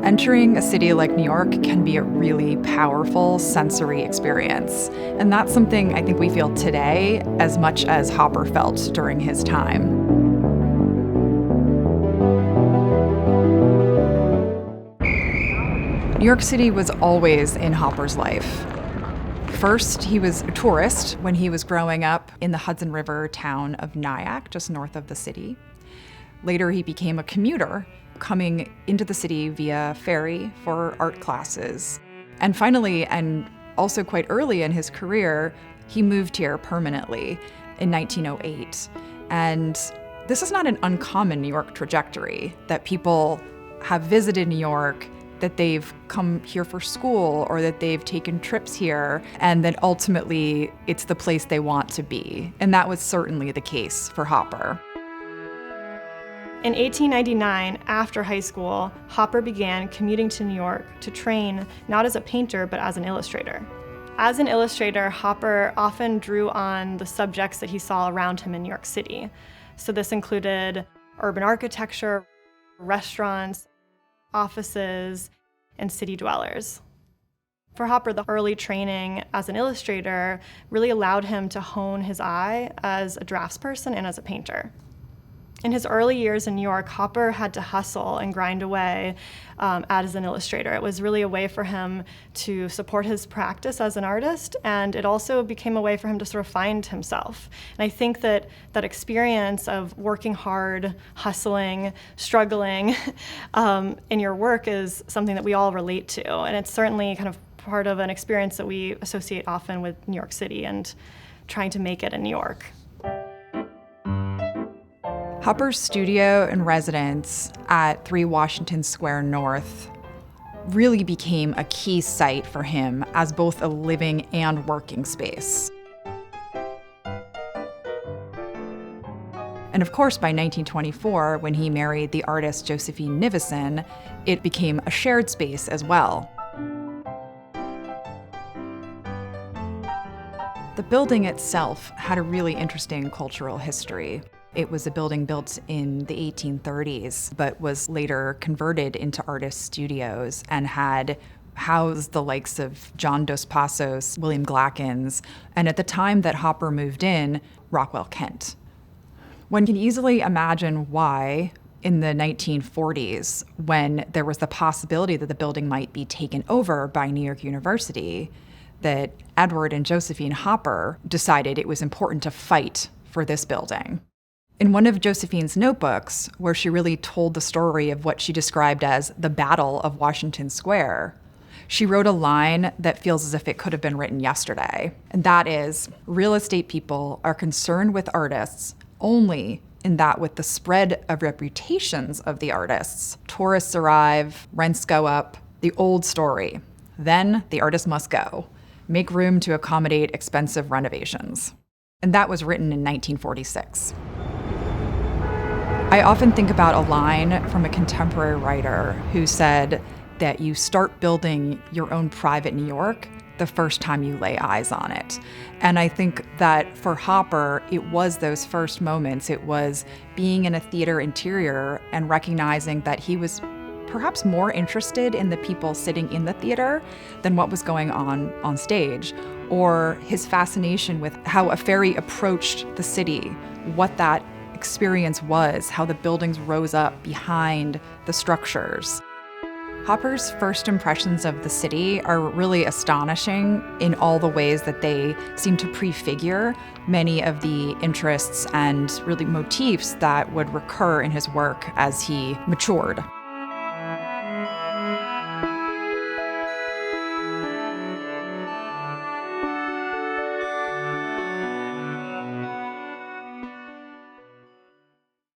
Entering a city like New York can be a really powerful sensory experience. And that's something I think we feel today as much as Hopper felt during his time. New York City was always in Hopper's life. First, he was a tourist when he was growing up in the Hudson River town of Nyack, just north of the city. Later, he became a commuter, coming into the city via ferry for art classes. And finally, and also quite early in his career, he moved here permanently in 1908. And this is not an uncommon New York trajectory, that people have visited New York, that they've come here for school, or that they've taken trips here, and that ultimately it's the place they want to be. And that was certainly the case for Hopper. In 1899, after high school, Hopper began commuting to New York to train not as a painter, but as an illustrator. As an illustrator, Hopper often drew on the subjects that he saw around him in New York City. So this included urban architecture, restaurants, offices, and city dwellers. For Hopper, the early training as an illustrator really allowed him to hone his eye as a draftsperson and as a painter. In his early years in New York, Hopper had to hustle and grind away as an illustrator. It was really a way for him to support his practice as an artist, and it also became a way for him to sort of find himself. And I think that that experience of working hard, hustling, struggling in your work is something that we all relate to, and it's certainly kind of part of an experience that we associate often with New York City and trying to make it in New York. Hopper's studio and residence at 3 Washington Square North really became a key site for him as both a living and working space. And of course, by 1924, when he married the artist Josephine Nivison, it became a shared space as well. The building itself had a really interesting cultural history. It was a building built in the 1830s, but was later converted into artist studios and had housed the likes of John Dos Passos, William Glackens, and at the time that Hopper moved in, Rockwell Kent. One can easily imagine why, in the 1940s, when there was the possibility that the building might be taken over by New York University, that Edward and Josephine Hopper decided it was important to fight for this building. In one of Josephine's notebooks, where she really told the story of what she described as the Battle of Washington Square, she wrote a line that feels as if it could have been written yesterday. And that is, real estate people are concerned with artists only in that with the spread of reputations of the artists, tourists arrive, rents go up, the old story. Then the artist must go. Make room to accommodate expensive renovations. And that was written in 1946. I often think about a line from a contemporary writer who said that you start building your own private New York the first time you lay eyes on it. And I think that for Hopper, it was those first moments. It was being in a theater interior and recognizing that he was perhaps more interested in the people sitting in the theater than what was going on stage, or his fascination with how a ferry approached the city, what that experience was, how the buildings rose up behind the structures. Hopper's first impressions of the city are really astonishing in all the ways that they seem to prefigure many of the interests and really motifs that would recur in his work as he matured.